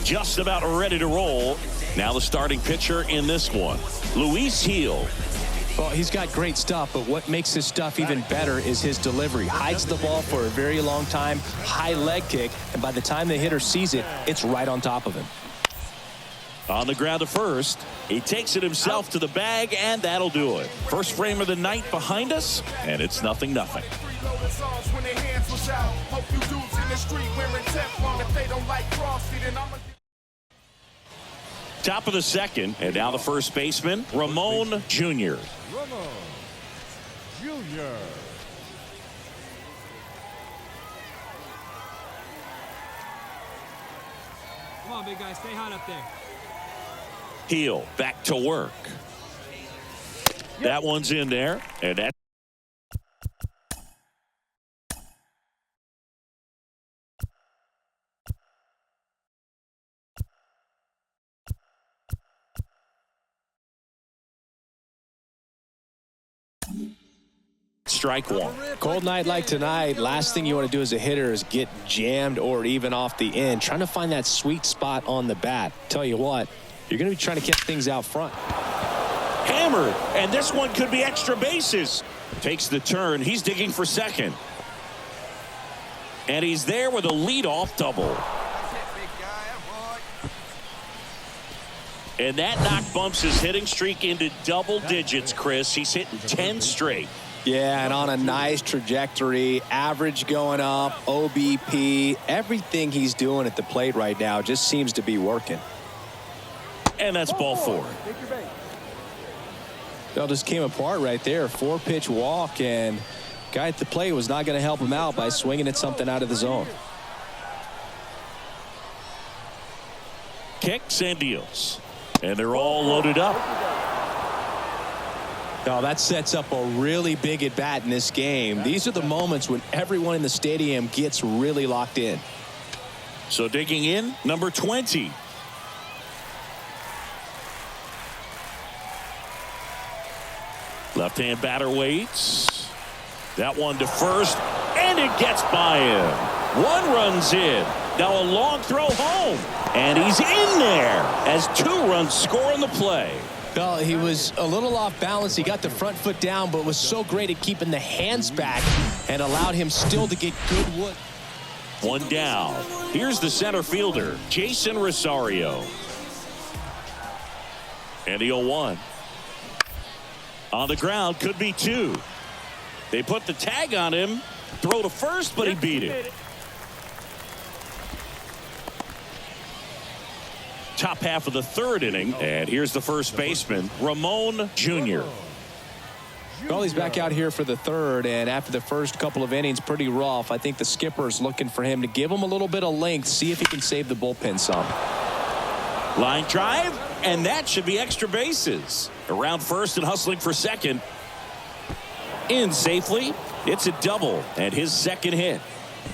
just about ready to roll. Now the starting pitcher in this one, Luis Gil. Well, he's got great stuff, but what makes his stuff even better is his delivery. Hides the ball for a very long time, high leg kick, and by the time the hitter sees it, it's right on top of him. On the ground to first, he takes it himself to the bag, and that'll do it. First frame of the night behind us, and it's 0-0. Top of the second, and now the first baseman, Ramon Jr. Come on, big guy, stay hot up there. Heel back to work. That one's in there, and that. Strike one. Cold night like tonight, last thing you want to do as a hitter is get jammed or even off the end. Trying to find that sweet spot on the bat. Tell you what, you're going to be trying to catch things out front. Hammered, and this one could be extra bases. Takes the turn. He's digging for second. And he's there with a leadoff double. And that knock bumps his hitting streak into double digits, Chris. He's hitting 10 straight. Yeah, and on a nice trajectory, average going up, OBP, everything he's doing at the plate right now just seems to be working. And that's ball four. That just came apart right there. 4-pitch walk, and guy at the plate was not going to help him out by swinging at something out of the zone. Kicks and deals. And they're all loaded up. Oh, that sets up a really big at bat in this game. These are the moments when everyone in the stadium gets really locked in. So digging in, number 20. Left-hand batter waits. That one to first, and it gets by him. One run's in. Now a long throw home, and he's in there as 2 runs score on the play. Well, he was a little off balance. He got the front foot down, but was so great at keeping the hands back and allowed him still to get good wood. One down. Here's the center fielder, Jason Rosario. And the 0-1. On the ground, could be 2. They put the tag on him. Throw to first, but he beat it. Top half of the third inning, and here's the first baseman, Ramon Jr. Well, he's back out here for the third, and after the first couple of innings, pretty rough. I think the skipper's looking for him to give him a little bit of length, see if he can save the bullpen some. Line drive, and that should be extra bases. Around first and hustling for second. In safely. It's a double, and his second hit.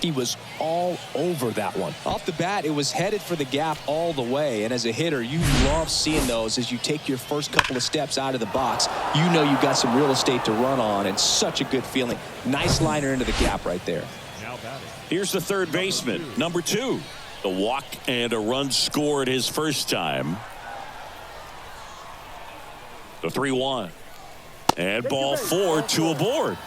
He was all over that one. Off the bat, it was headed for the gap all the way. And as a hitter, you love seeing those as you take your first couple of steps out of the box. You know you've got some real estate to run on, and such a good feeling. Nice liner into the gap right there. Here's the third baseman, number 2. The walk and a run scored his first time. The 3-1. And ball 4, 2 aboard.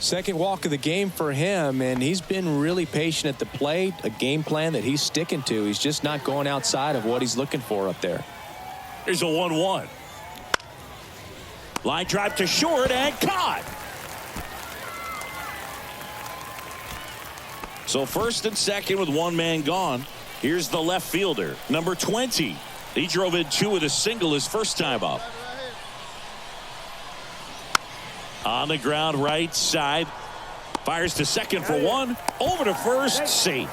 Second walk of the game for him, and he's been really patient at the plate. A game plan that he's sticking to. He's just not going outside of what he's looking for up there. Here's a 1-1. Line drive to short and caught. So first and second with one man gone. Here's the left fielder, number 20. He drove in 2 with a single his first time up. On the ground, right side. Fires to second for 1. Over to first, safe.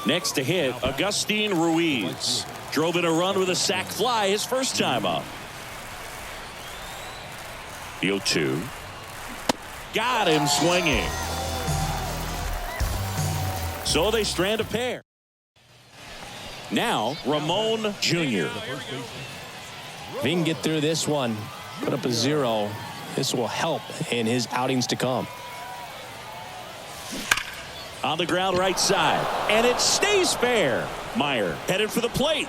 Next to hit, Agustin Ruiz. Drove in a run with a sac fly his first time up. The 0-2. Got him swinging. So they strand a pair. Now, Ramon Jr. If he can get through this one, put up a 0, this will help in his outings to come. On the ground right side. And it stays fair. Meyer headed for the plate.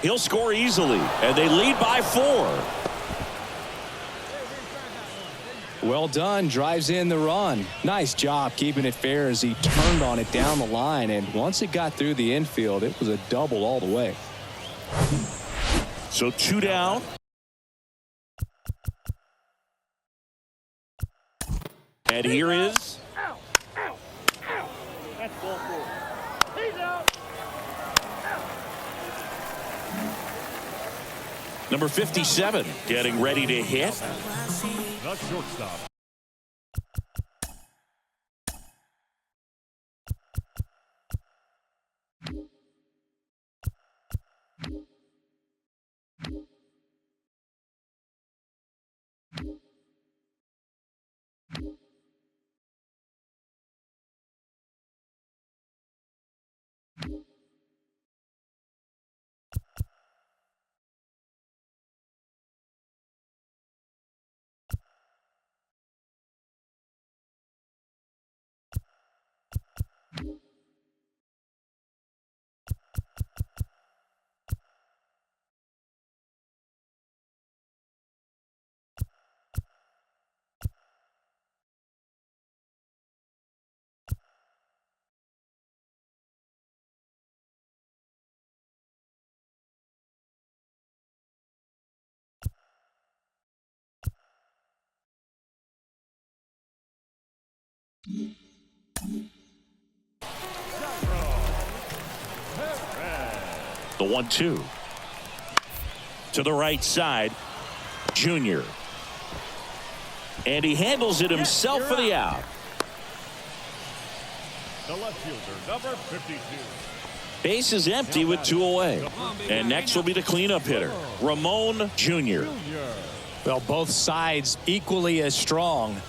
He'll score easily. And they lead by 4. Well done. Drives in the run. Nice job keeping it fair as he turned on it down the line. And once it got through the infield, it was a double all the way. So 2 down. And here is. That's ball 4. He's out. Number 57 getting ready to hit. The shortstop. The 1-2 to the right side. Junior. And he handles it himself for the out. The left fielder, number 52. Base is empty with 2 away. And next will be the cleanup hitter, Ramon Jr. Well, both sides equally as strong.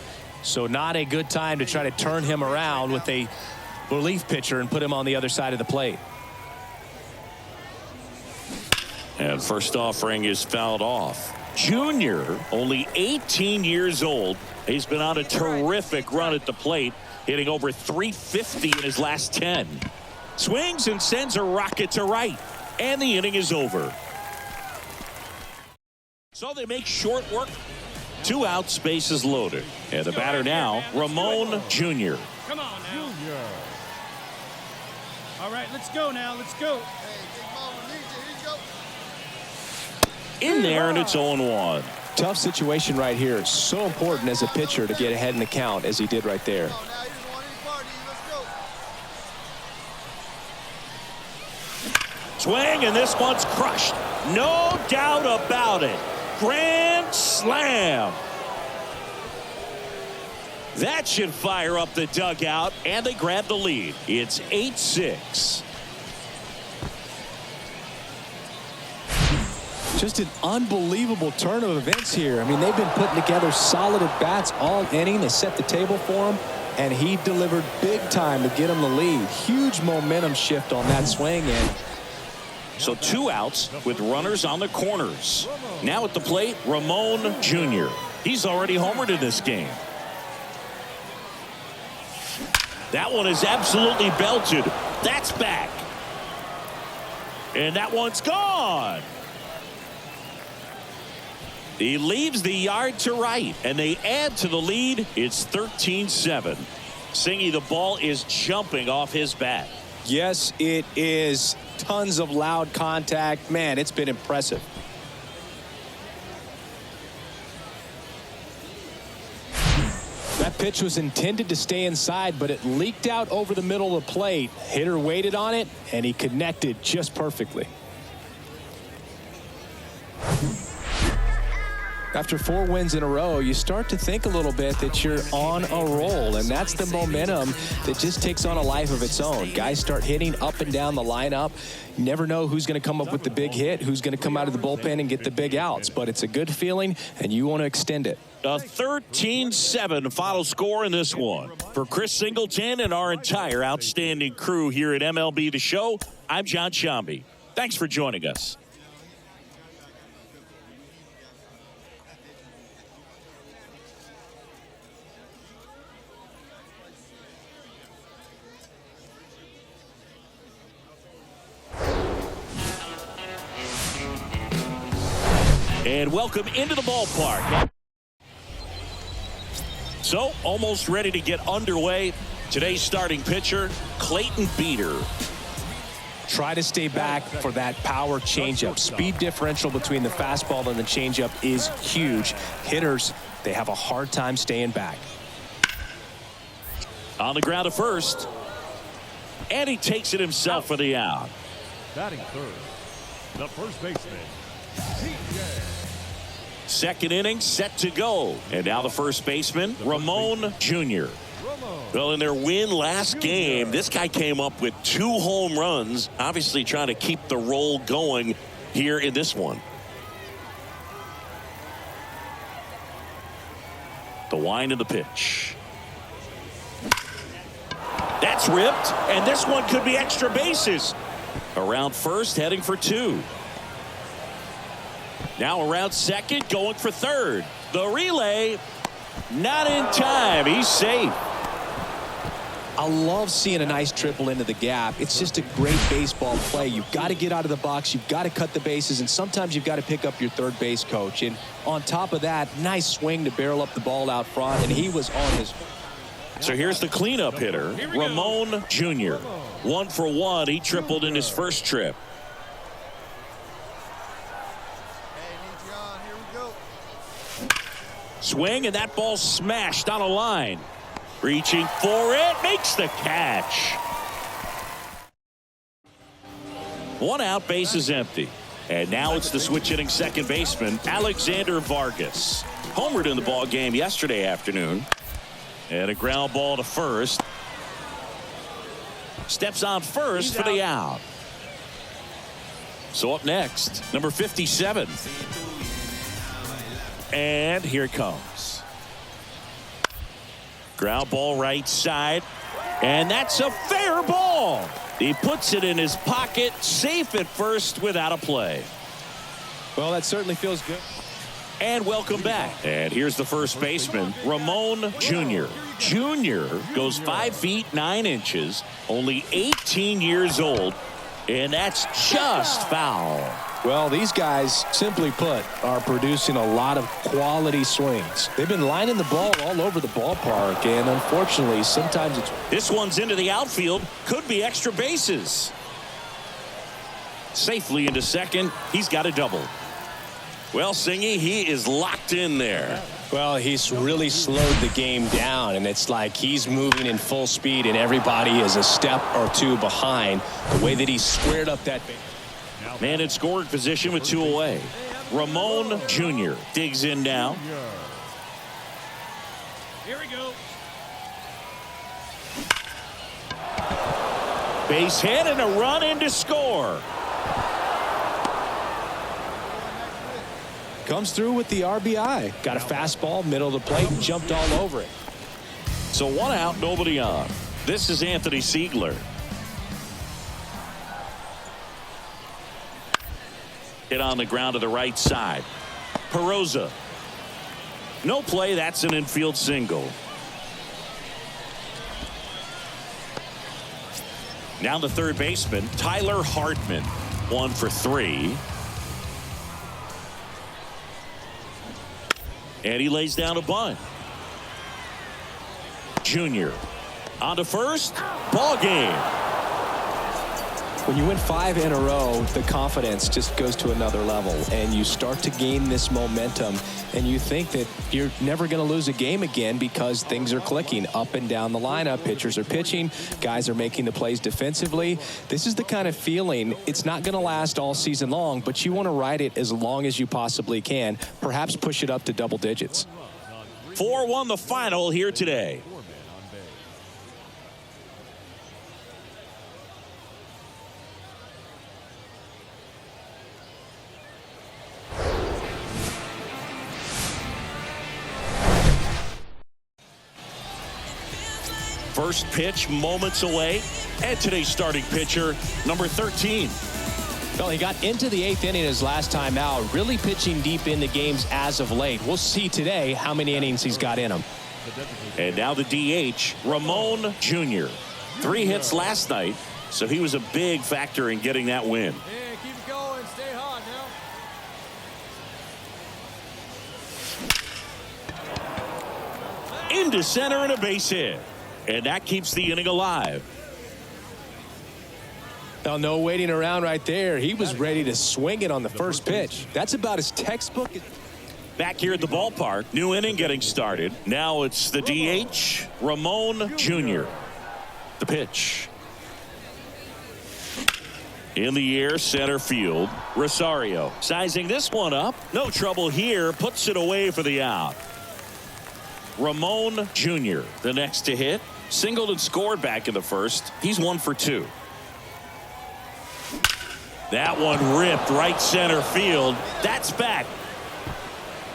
So not a good time to try to turn him around with a relief pitcher and put him on the other side of the plate. And first offering is fouled off. Junior, only 18 years old. He's been on a terrific run at the plate, hitting over 350 in his last 10. Swings and sends a rocket to right. And the inning is over. So they make short work. 2 outs, bases loaded. And the batter now, Ramon Jr. Come on now. All right, let's go now. Let's go. In there, and it's 0-1. Tough situation right here. It's so important as a pitcher to get ahead in the count as he did right there. Swing, and this one's crushed. No doubt about it. Grand slam. That should fire up the dugout, and they grab the lead. It's 8-6. Just an unbelievable turn of events here. I mean, they've been putting together solid at-bats all inning. They set the table for him, and he delivered big time to get him the lead. Huge momentum shift on that swing, and so 2 outs with runners on the corners. Now at the plate, Ramon Jr. He's already homered in this game. That one is absolutely belted. That's back. And that one's gone. He leaves the yard to right, and they add to the lead. It's 13-7. Singy, the ball is jumping off his bat. yes, it is. Tons of loud contact. Man, it's been impressive. That pitch was intended to stay inside, but it leaked out over the middle of the plate. Hitter waited on it, and he connected just perfectly. After 4 wins in a row, you start to think a little bit that you're on a roll, and that's the momentum that just takes on a life of its own. Guys start hitting up and down the lineup. You never know who's going to come up with the big hit, who's going to come out of the bullpen and get the big outs, but it's a good feeling, and you want to extend it. A 13-7 final score in this one. For Chris Singleton and our entire outstanding crew here at MLB The Show, I'm John Shambi. Thanks for joining us. And welcome into the ballpark. So, almost ready to get underway. Today's starting pitcher, Clayton Beeter. Try to stay back for that power changeup. Speed differential between the fastball and the changeup is huge. Hitters, they have a hard time staying back. On the ground to first. And he takes it himself for the out. Batting third, the first baseman, TJ. Second inning set to go. And now the first baseman, Ramon Jr. Well, in their win last game, this guy came up with 2 home runs, obviously trying to keep the roll going here in this one. The wind of the pitch. That's ripped, and this one could be extra bases. Around first, heading for 2. Now around second, going for third. The relay, not in time. He's safe. I love seeing a nice triple into the gap. It's just a great baseball play. You've got to get out of the box. You've got to cut the bases, and sometimes you've got to pick up your third base coach. And on top of that, nice swing to barrel up the ball out front, and he was on his. So here's the cleanup hitter, Ramon Jr. 1 for 1. He tripled in his first trip. Swing, and that ball smashed on a line. Reaching for it, makes the catch. 1 out, base is empty. And now it's the switch hitting second baseman, Alexander Vargas. Homered in the ball game yesterday afternoon. And a ground ball to first. Steps on first for the out. So up next, number 57. And here it comes. Ground ball right side. And that's a fair ball. He puts it in his pocket, safe at first without a play. Well, that certainly feels good. And welcome back. And here's the first baseman, Ramon Jr. Jr. goes 5 feet 9 inches, only 18 years old, and that's just foul. Well, these guys, simply put, are producing a lot of quality swings. They've been lining the ball all over the ballpark, and unfortunately, sometimes it's... This one's into the outfield. Could be extra bases. Safely into second. He's got a double. Well, Singy, he is locked in there. Well, he's really slowed the game down, and it's like he's moving in full speed, and everybody is a step or 2 behind. The way that he squared up that base. Man in scoring position with 2 away. Ramon Jr. digs in now. Here we go. Base hit and a run in to score. Comes through with the RBI. Got a fastball, middle of the plate, and jumped all over it. So 1 out, nobody on. This is Anthony Siegler. Hit on the ground to the right side. Perosa. No play. That's an infield single. Now the third baseman, Tyler Hartman. 1 for 3. And he lays down a bunt. Junior on to first. Ball game. When you win 5 in a row, the confidence just goes to another level, and you start to gain this momentum, and you think that you're never going to lose a game again because things are clicking up and down the lineup. Pitchers are pitching. Guys are making the plays defensively. This is the kind of feeling, it's not going to last all season long, but you want to ride it as long as you possibly can, perhaps push it up to double digits. 4-1 the final here today. First pitch moments away, and today's starting pitcher, number 13. Well, he got into the 8th inning his last time out, really pitching deep in the games as of late. We'll see today how many innings he's got in him. And now the DH, Ramon Jr. 3 hits last night, so he was a big factor in getting that win. Yeah, keep it going. Stay hot into center and a base hit. And that keeps the inning alive. Well, no waiting around right there. He was ready to swing it on the first pitch. That's about as textbook. Back here at the ballpark, new inning getting started. Now it's the DH, Ramon Jr. The pitch. In the air, center field, Rosario. Sizing this one up. No trouble here. Puts it away for the out. Ramon Jr., the next to hit. Singled and scored back in the first. He's 1 for 2. That one ripped right center field. That's back.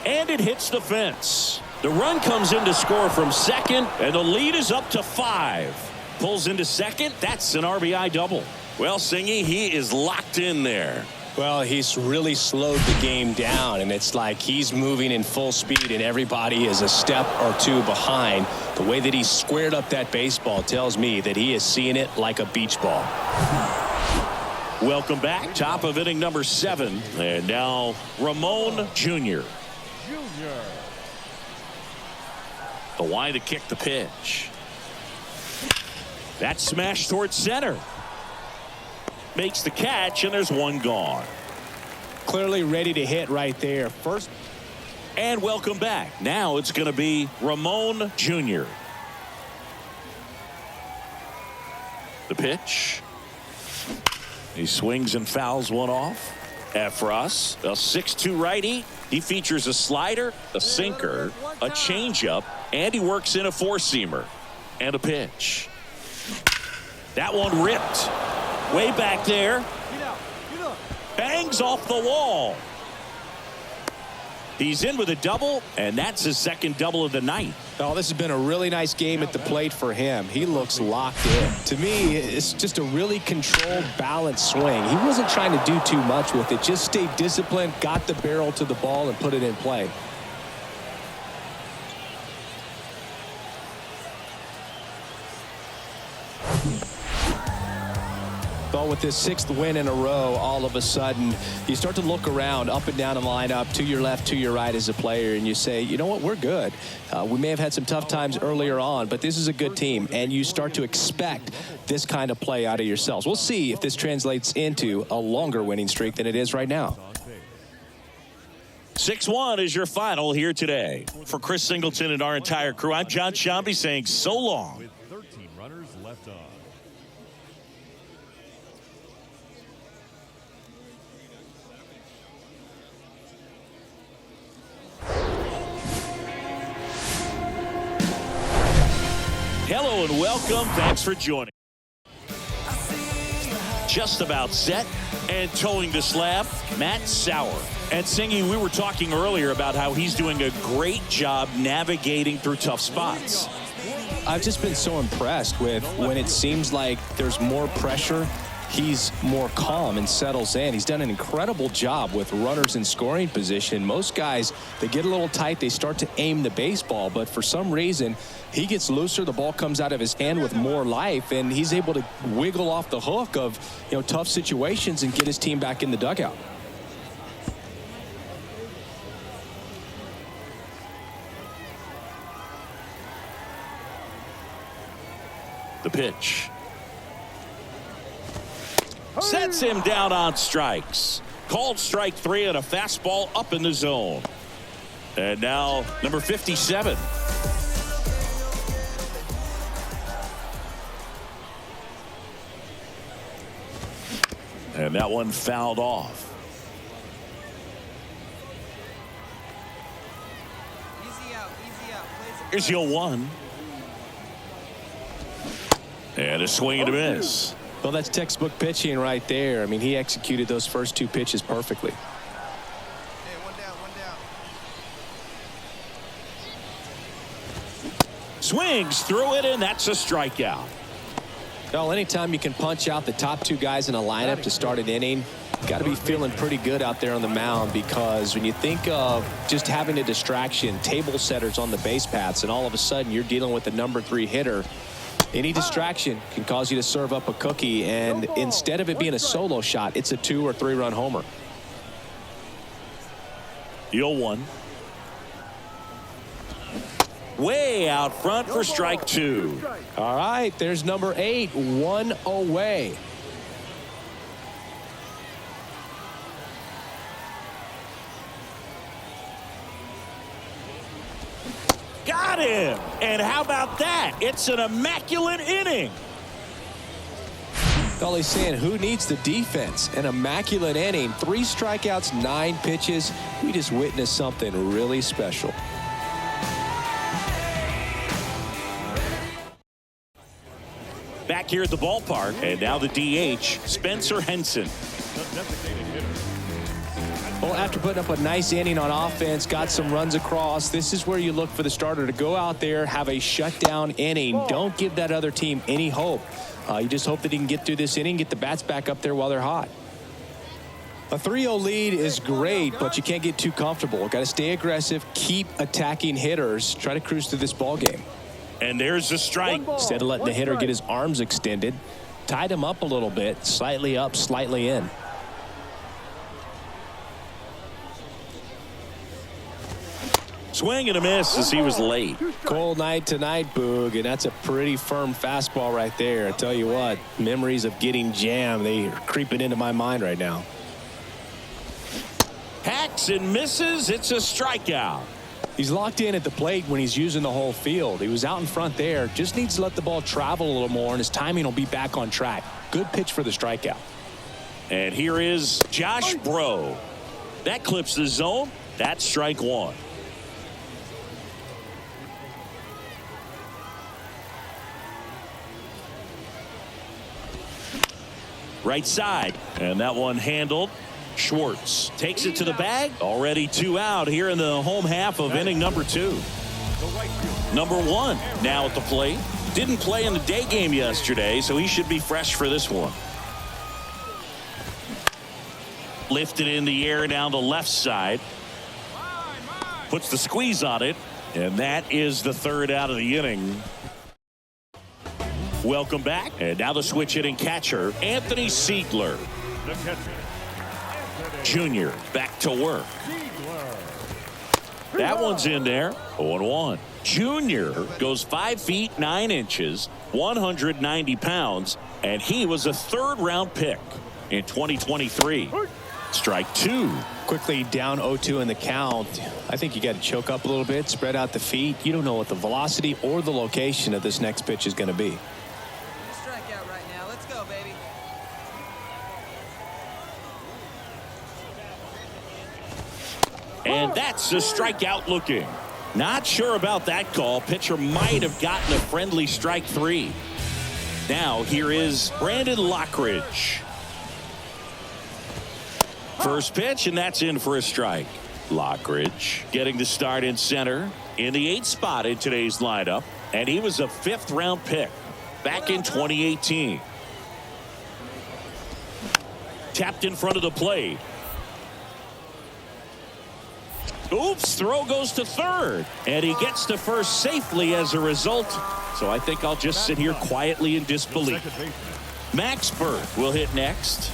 And it hits the fence. The run comes in to score from second, and the lead is up to 5. Pulls into second. That's an RBI double. Well, Singy, he is locked in there. Well, he's really slowed the game down, and it's like he's moving in full speed, and everybody is a step or two behind. The way that he squared up that baseball tells me that he is seeing it like a beach ball. Welcome back. Top of inning number 7. And now Ramon Jr. The line to kick the pitch. That smash towards center. Makes the catch, and there's one gone. Clearly ready to hit right there. First. And welcome back. Now it's going to be Ramon Jr. The pitch. He swings and fouls one off. Efros, a 6'2" righty. He features a slider, a sinker, a changeup, and he works in a four-seamer. And a pitch. That one ripped. Way back there. Bangs off the wall. He's in with a double, and that's his second double of the night. Oh, this has been a really nice game at the plate for him. He looks locked in. To me, it's just a really controlled, balanced swing. He wasn't trying to do too much with it. Just stayed disciplined, got the barrel to the ball, and put it in play. Well, with this 6th win in a row, all of a sudden, you start to look around up and down the lineup, to your left, to your right as a player, and you say, you know what, we're good. We may have had some tough times earlier on, but this is a good team, and you start to expect this kind of play out of yourselves. We'll see if this translates into a longer winning streak than it is right now. 6-1 is your final here today. For Chris Singleton and our entire crew, I'm John Shambi saying so long. With 13 runners left on. Hello and welcome. Thanks for joining. Just about set and towing the slab, Matt Sauer. And Singy, we were talking earlier about how he's doing a great job navigating through tough spots. I've just been so impressed with when it seems like there's more pressure, he's more calm and settles in. He's done an incredible job with runners in scoring position. Most guys, they get a little tight, they start to aim the baseball, but for some reason, he gets looser, the ball comes out of his hand with more life, and he's able to wiggle off the hook of, tough situations and get his team back in the dugout. The pitch. Sets him down on strikes. Called strike 3 and a fastball up in the zone. And now number 57. And that one fouled off. Easy out, easy out. Here's your 1. And a swing and a miss. Well, that's textbook pitching right there. I mean, he executed those first 2 pitches perfectly. Hey, one down, one down. Swings through it, and that's a strikeout. Well, anytime you can punch out the top 2 guys in a lineup to start an inning, got to be feeling pretty good out there on the mound, because when you think of just having a distraction, table setters on the base paths, and all of a sudden you're dealing with the number 3 hitter, any distraction can cause you to serve up a cookie, and instead of it being a solo shot, it's a 2 or 3 run homer. The 0-1. way out front for strike 2. All right, there's number 8, 1 away. Got him. And how about that? It's an immaculate inning. All he's saying, who needs the defense? An immaculate inning, 3 strikeouts, 9 pitches. We just witnessed something really special. Back here at the ballpark, and now the DH, Spencer Henson. Well, after putting up a nice inning on offense, got some runs across, this is where you look for the starter to go out there, have a shutdown inning. Don't give that other team any hope. You just hope that he can get through this inning, get the bats back up there while they're hot. A 3-0 lead is great, but you can't get too comfortable. Got to stay aggressive, keep attacking hitters, try to cruise through this ball game. And there's a strike. Instead of letting the hitter get his arms extended, tied him up a little bit, slightly up, slightly in. Swing and a miss as he was late. Cold night tonight, Boog, and that's a pretty firm fastball right there. I tell you what, memories of getting jammed, they are creeping into my mind right now. Hacks and misses. It's a strikeout. He's locked in at the plate when he's using the whole field. He was out in front there. Just needs to let the ball travel a little more, and his timing will be back on track. Good pitch for the strikeout. And here is Josh Bro. That clips the zone. That's strike 1. Right side, and that one handled. Schwartz takes it to the bag. Already 2 out here in the home half of inning number 2. Number 1 now at the plate. Didn't play in the day game yesterday, so he should be fresh for this one. Lifted in the air down the left side. Puts the squeeze on it, and that is the 3rd out of the inning. Welcome back. And now the switch hitting catcher, Anthony Siegler. The catcher, Junior back to work. That one's in there. 0-1. Junior goes 5 feet 9 inches, 190 pounds, and he was a 3rd-round pick in 2023. Strike 2. Quickly down 0-2 in the count. I think you got to choke up a little bit, spread out the feet. You don't know what the velocity or the location of this next pitch is going to be. Strikeout right now. Let's go, baby. And that's a strikeout looking. Not sure about that call. Pitcher might have gotten a friendly strike 3. Now here is Brandon Lockridge. First pitch, and that's in for a strike. Lockridge getting the start in center in the 8th spot in today's lineup, and he was a 5th-round pick back in 2018. Tapped in front of the plate. Oops, throw goes to 3rd, and he gets to 1st safely as a result. So I think I'll just sit here quietly in disbelief. Max Burt will hit next.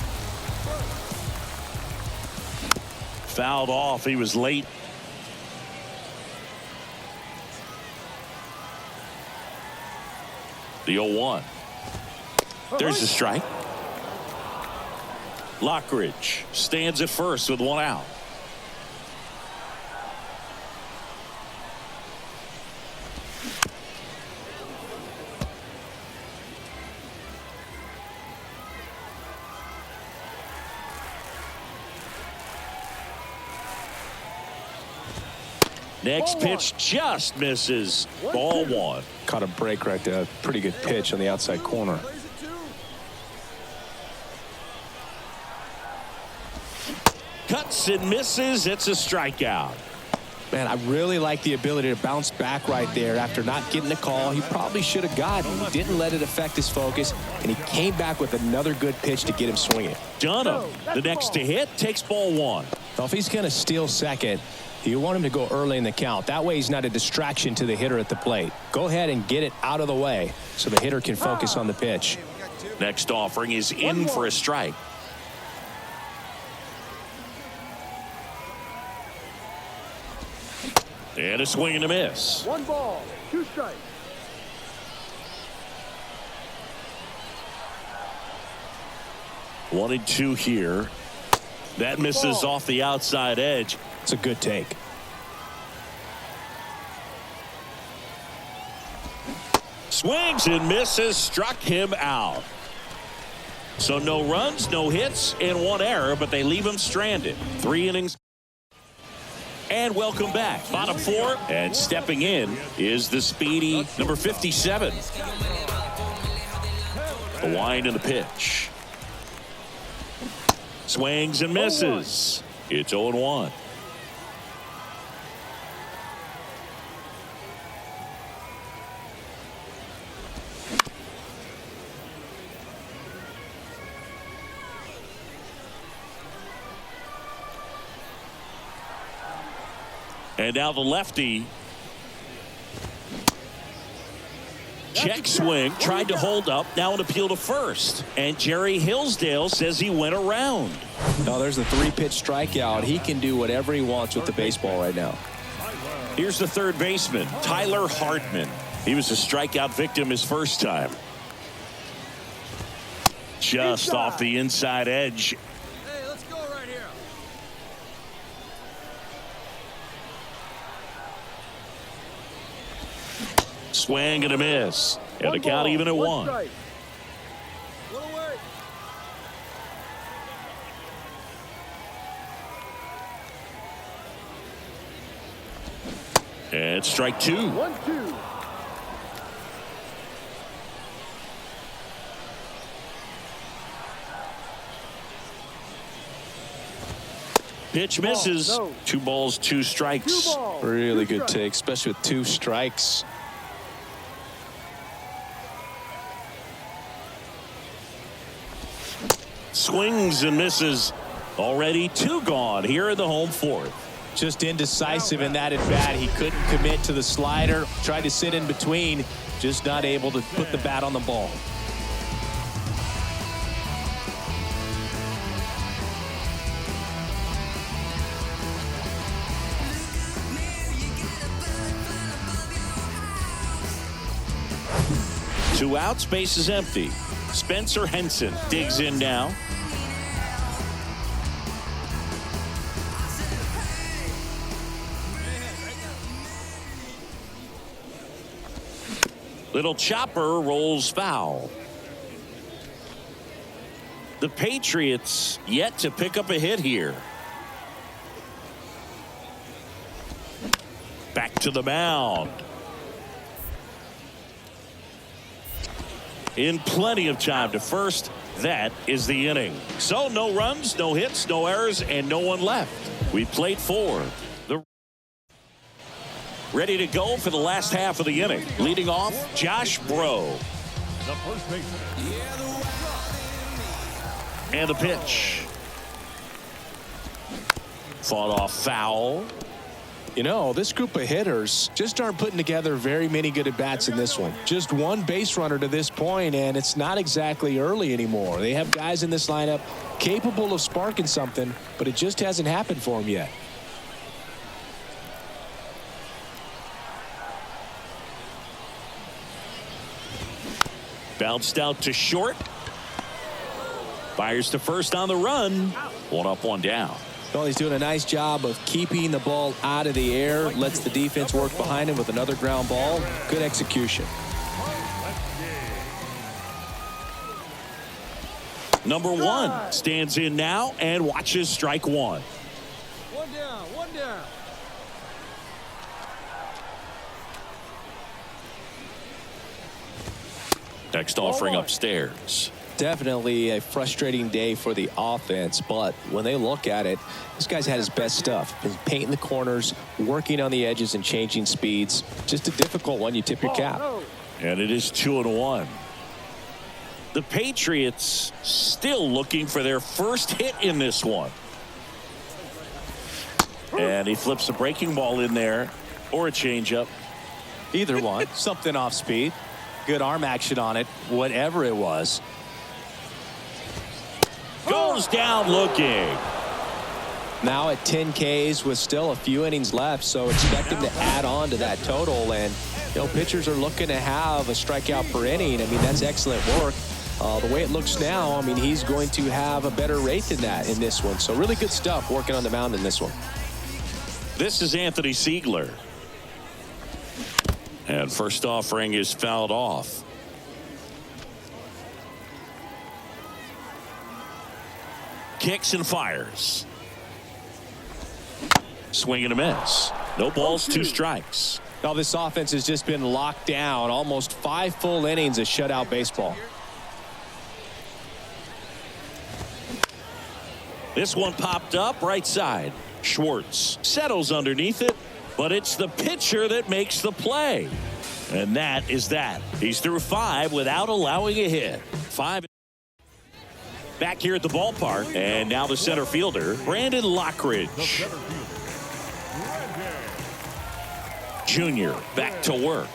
Fouled off. He was late. The 0-1. There's the strike. Lockridge stands at first with 1 out. Next pitch just misses. Ball 1. Caught a break right there. Pretty good pitch on the outside corner. Cuts and misses. It's a strikeout. Man, I really like the ability to bounce back right there after not getting the call. He probably should have gotten. He didn't let it affect his focus, and he came back with another good pitch to get him swinging. Dunham, the next to hit, takes ball 1. Now, if he's going to steal second, you want him to go early in the count. That way he's not a distraction to the hitter at the plate. Go ahead and get it out of the way so the hitter can focus on the pitch. Next offering is in for a strike. And a swing and a miss. 1 ball, 2 strikes. 1-2 here. That misses off the outside edge. It's a good take. Swings and misses, struck him out. So no runs, no hits, and 1 error, but they leave him stranded. 3 innings. And welcome back. Bottom 4, and stepping in is the speedy number 57. The wind and the pitch. Swings and misses. It's 0-1. And now the lefty. Check swing, tried to hold up, now an appeal to first. And Jerry Hillsdale says he went around. No, there's the 3-pitch strikeout. He can do whatever he wants with the baseball right now. Here's the third baseman, Tyler Hardman. He was a strikeout victim his first time. Just off the inside edge. Hey, let's go right here. Swing and a miss. And the count even at 1. Strike. Little work. And strike 2. 1-2. Pitch misses. no. 2 balls, 2 strikes. 2 balls. Really 2 good strikes. take, especially with 2 strikes. Swings and misses. Already 2 gone here in the home 4th. Just indecisive in that at bat. He couldn't commit to the slider. Tried to sit in between. Just not able to put the bat on the ball. Two outs, base is empty. Spencer Henson digs in now. Little chopper rolls foul. The Patriots yet to pick up a hit here. Back to the mound. In plenty of time to first. That is the inning. So no runs, no hits, no errors, and no one left. We played 4. Ready to go for the last half of the inning. Leading off, Josh Bro. The first baseman. And the pitch. Fought off foul. You know, this group of hitters just aren't putting together very many good at-bats in this one. Just 1 base runner to this point, and it's not exactly early anymore. They have guys in this lineup capable of sparking something, but it just hasn't happened for them yet. Bounced out to short. Fires to first on the run. 1 up, 1 down. Well, he's doing a nice job of keeping the ball out of the air. Lets the defense work behind him with another ground ball. Good execution. Number 1 stands in now and watches strike 1. 1 down, 1 down. Next offering upstairs. Definitely a frustrating day for the offense, but when they look at it, this guy's had his best stuff. Been painting the corners, working on the edges, and changing speeds. Just a difficult one. You tip your cap. And it is 2-1. The Patriots still looking for their first hit in this one. And he flips a breaking ball in there or a changeup. Either one. Something off speed. Good arm action on it. Whatever it was. Goes down looking. Now at 10 Ks with still a few innings left, so expect him to add on to that total. And pitchers are looking to have a strikeout per inning. I mean, that's excellent work. The way it looks now, I mean, he's going to have a better rate than that in this one. So really good stuff working on the mound in this one. This is Anthony Siegler. And first offering is fouled off. Kicks and fires. Swing and a miss. No balls, 2 strikes. Now this offense has just been locked down. Almost 5 full innings of shutout baseball. This one popped up right side. Schwartz settles underneath it, but it's the pitcher that makes the play. And that is that. He's through 5 without allowing a hit. 5. Back here at the ballpark, and now the center fielder, Brandon Lockridge. Junior back to work.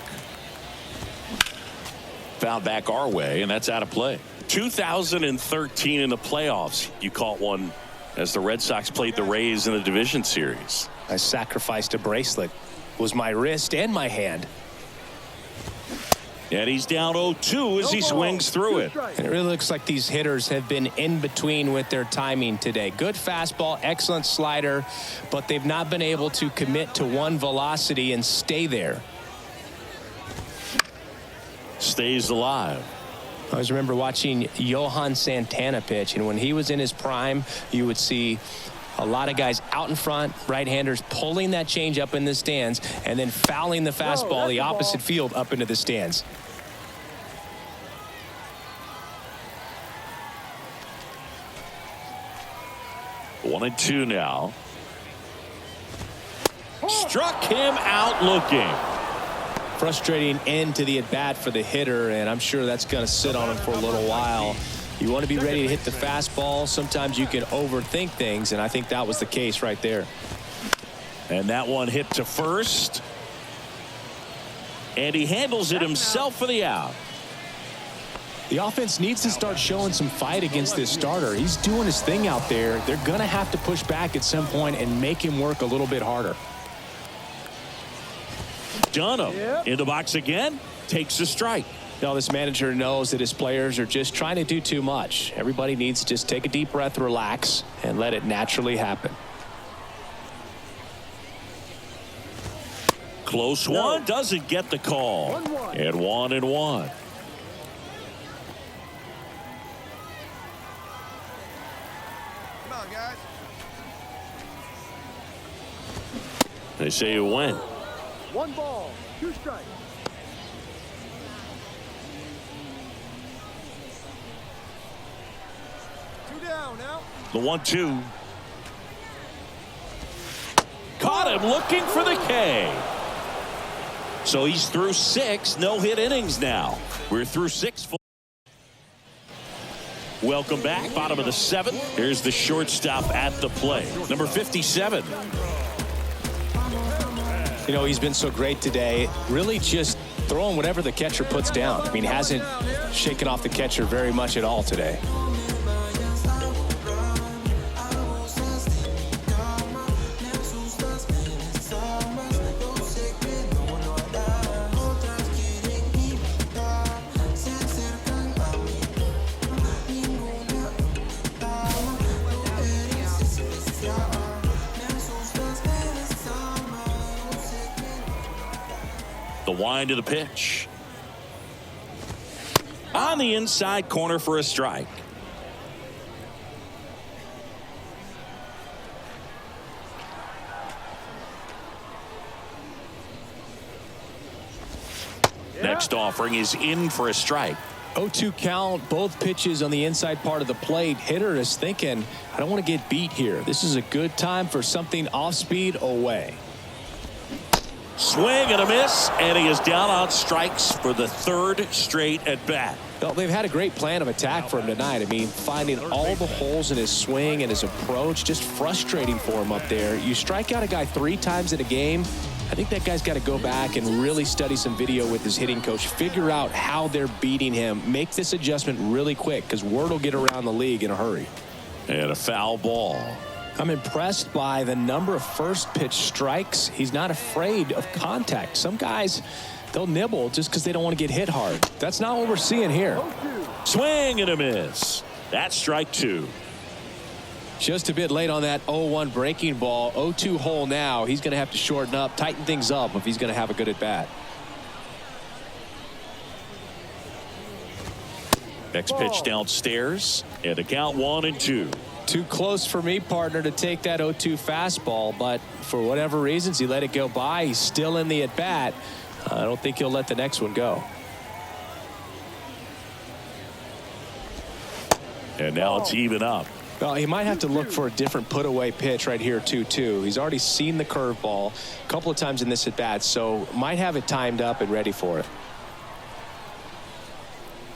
Fouled back our way, and that's out of play. 2013 in the playoffs, you caught one as the Red Sox played the Rays in the division series. I sacrificed a bracelet. It was my wrist and my hand. And he's down 0-2 as he swings through it. And it really looks like these hitters have been in between with their timing today. Good fastball, excellent slider, but they've not been able to commit to one velocity and stay there. Stays alive. I always remember watching Johan Santana pitch, and when he was in his prime, you would see a lot of guys out in front, right-handers pulling that change up in the stands and then fouling the fastball the opposite field up into the stands. One and 2 now. Struck him out looking. Frustrating end to the at-bat for the hitter, and I'm sure that's going to sit on him for a little while. You want to be ready to hit the fastball. Sometimes you can overthink things, and I think that was the case right there. And that one hit to first. And he handles it himself for the out. The offense needs to start showing some fight against this starter. He's doing his thing out there. They're going to have to push back at some point and make him work a little bit harder. Dunham in the box again. Takes a strike. Now this manager knows that his players are just trying to do too much. Everybody needs to just take a deep breath, relax, and let it naturally happen. Close one. Doesn't get the call. And 1-1. Come on, guys. They say you win. 1 ball, 2 strikes. Down now. The 1-2. Caught him looking for the K. So he's through 6 no-hit innings now. We're through 6. Welcome back. Bottom of the 7th. Here's the shortstop at the play. Number 57. You know, he's been so great today. Really just throwing whatever the catcher puts down. I mean, hasn't shaken off the catcher very much at all today. The wind of the pitch. On the inside corner for a strike. Next offering is in for a strike. 0-2 count, both pitches on the inside part of the plate. Hitter is thinking, I don't want to get beat here. This is a good time for something off speed away. Swing and a miss, and he is down on strikes for the 3rd straight at bat. Well, they've had a great plan of attack for him tonight. I mean, finding all the holes in his swing and his approach, just frustrating for him up there. You strike out a guy 3 times in a game, I think that guy's got to go back and really study some video with his hitting coach, figure out how they're beating him, make this adjustment really quick, because word will get around the league in a hurry. And a foul ball. I'm impressed by the number of first pitch strikes. He's not afraid of contact. Some guys, they'll nibble just because they don't want to get hit hard. That's not what we're seeing here. Swing and a miss. That's strike 2. Just a bit late on that 0-1 breaking ball. 0-2 hole now. He's going to have to shorten up, tighten things up if he's going to have a good at bat. Next pitch downstairs, and a count 1-2. Too close for me, partner, to take that 0-2 fastball, but for whatever reasons, he let it go by. He's still in the at-bat. I don't think he'll let the next one go. And now it's even up. Well, he might have to look for a different put-away pitch right here, 2-2. He's already seen the curveball a couple of times in this at-bat, so might have it timed up and ready for it.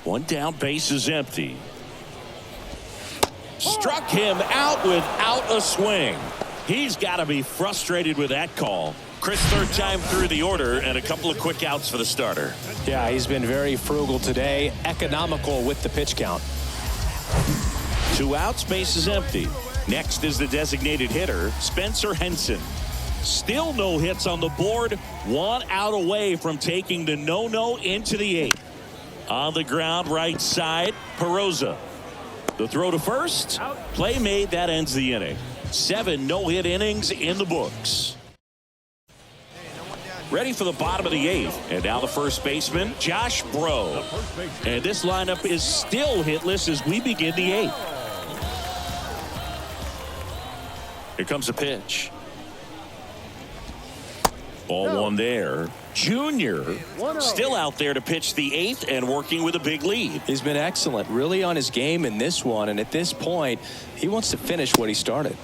One down, base is empty. Struck him out without a swing. He's got to be frustrated with that call. Chris, third time through the order, and a couple of quick outs for the starter. Yeah, he's been very frugal today, economical with the pitch count. 2 outs, base is empty. Next is the designated hitter, Spencer Henson. Still no hits on the board. 1 out away from taking the no-no into the 8th. On the ground, right side, Perosa. The throw to first. Play made. That ends the inning. 7 no-hit innings in the books. Ready for the bottom of the 8th. And now the first baseman, Josh Bro. And this lineup is still hitless as we begin the 8th. Here comes a pitch. Ball 1 there. Junior still out there to pitch the 8th and working with a big lead. He's been excellent, really on his game in this one, and at this point he wants to finish what he started.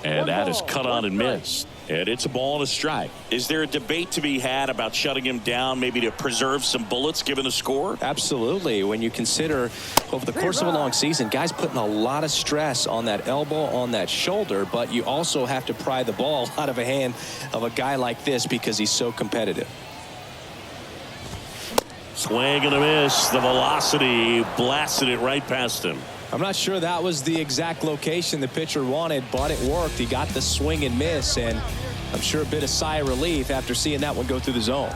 And that is cut on and missed. And it's a ball and a strike. Is there a debate to be had about shutting him down, maybe to preserve some bullets given the score? Absolutely. When you consider over the course of a long season, guys putting a lot of stress on that elbow, on that shoulder, but you also have to pry the ball out of a hand of a guy like this because he's so competitive. Swing and a miss. The velocity blasted it right past him. I'm not sure that was the exact location the pitcher wanted, but it worked. He got the swing and miss, and I'm sure a bit of sigh of relief after seeing that one go through the zone.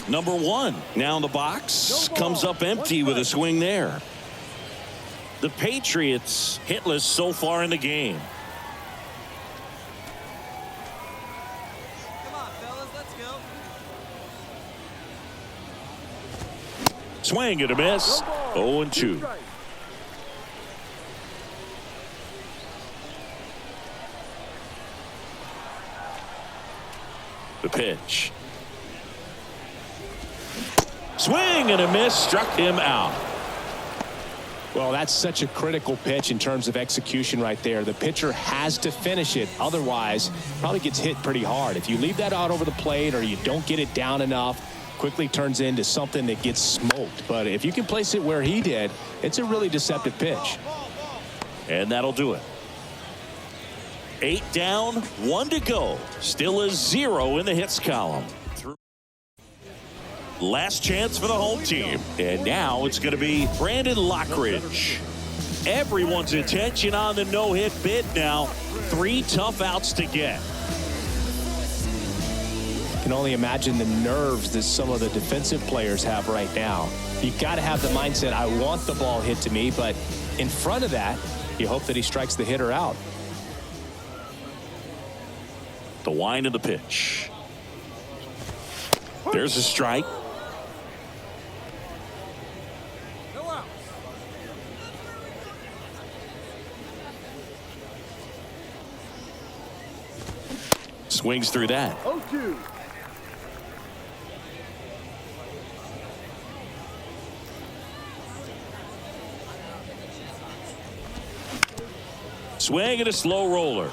Number 1 now in the box. Comes up empty with a swing there. The Patriots hitless so far in the game. Swing and a miss. 0-2. The pitch. Swing and a miss. Struck him out. Well, that's such a critical pitch in terms of execution right there. The pitcher has to finish it. Otherwise, probably gets hit pretty hard. If you leave that out over the plate or you don't get it down enough, quickly turns into something that gets smoked. But if you can place it where he did, it's a really deceptive pitch. And that'll do it. 8 down, 1 to go. Still a 0 in the hits column. Last chance for the home team. And now it's going to be Brandon Lockridge. Everyone's attention on the no-hit bid now. 3 tough outs to get. Can only imagine the nerves that some of the defensive players have right now. You got to have the mindset, I want the ball hit to me, but in front of that, you hope that he strikes the hitter out. The wind of the pitch. There's a strike. Swings through that. 0-2. Swing and a slow roller.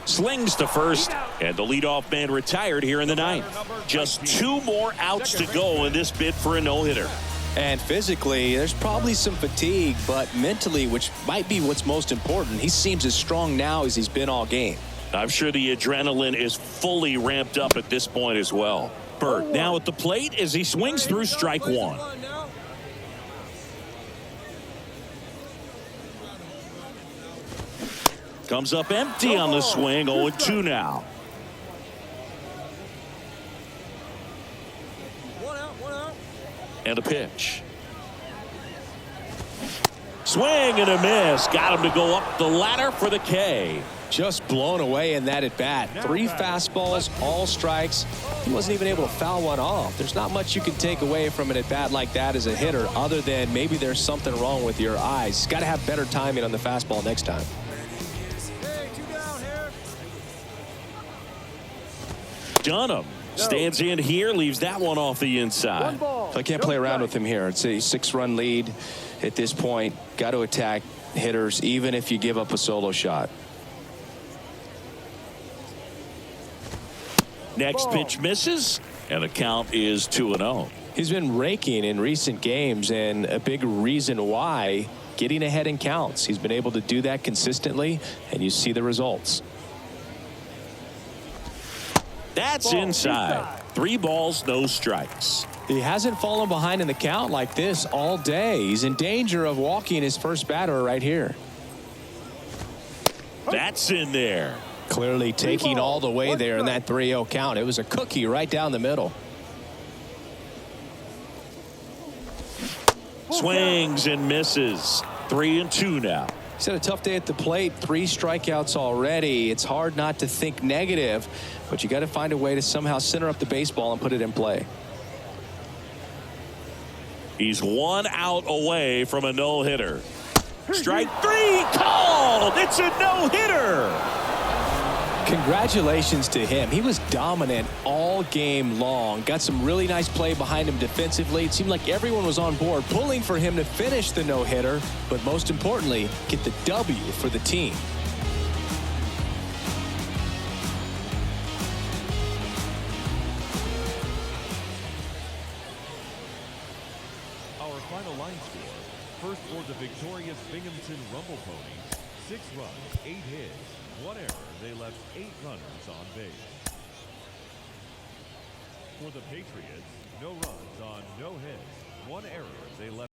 Slings to first, and the leadoff man retired here in the 9th. Just 2 more outs to go in this bid for a no-hitter. And physically, there's probably some fatigue, but mentally, which might be what's most important, he seems as strong now as he's been all game. I'm sure the adrenaline is fully ramped up at this point as well. Burt now at the plate as he swings through strike 1. Comes up empty on the swing. 0-2 now. One out. And a pitch. Swing and a miss. Got him to go up the ladder for the K. Just blown away in that at bat. 3 fastballs, all strikes. He wasn't even able to foul one off. There's not much you can take away from an at bat like that as a hitter, other than maybe there's something wrong with your eyes. Got to have better timing on the fastball next time. Hey, 2 down here. Dunham stands in here, leaves that one off the inside. 1 ball. So I can't play around with him here. It's a 6-run lead at this point. Got to attack hitters, even if you give up a solo shot. Next pitch misses, and the count is 2-0. He's been raking in recent games, and a big reason why, getting ahead in counts. He's been able to do that consistently, and you see the results. That's inside. 3 balls, no strikes. He hasn't fallen behind in the count like this all day. He's in danger of walking his first batter right here. That's in there. Clearly taking all the way there in that 3-0 count. It was a cookie right down the middle. Swings and misses. 3-2 now. He's had a tough day at the plate. 3 strikeouts already. It's hard not to think negative, but you got to find a way to somehow center up the baseball and put it in play. He's 1 out away from a no-hitter. Strike 3 called. It's a no-hitter. Congratulations to him. He was dominant all game long. Got some really nice play behind him defensively. It seemed like everyone was on board pulling for him to finish the no-hitter, but most importantly, get the W for the team. Our final line score. First for the victorious Binghamton Rumble Ponies. 6 runs, 8 hits, 1 error. They left 8 runners on base. For the Patriots, no runs on no hits, 1 error. They left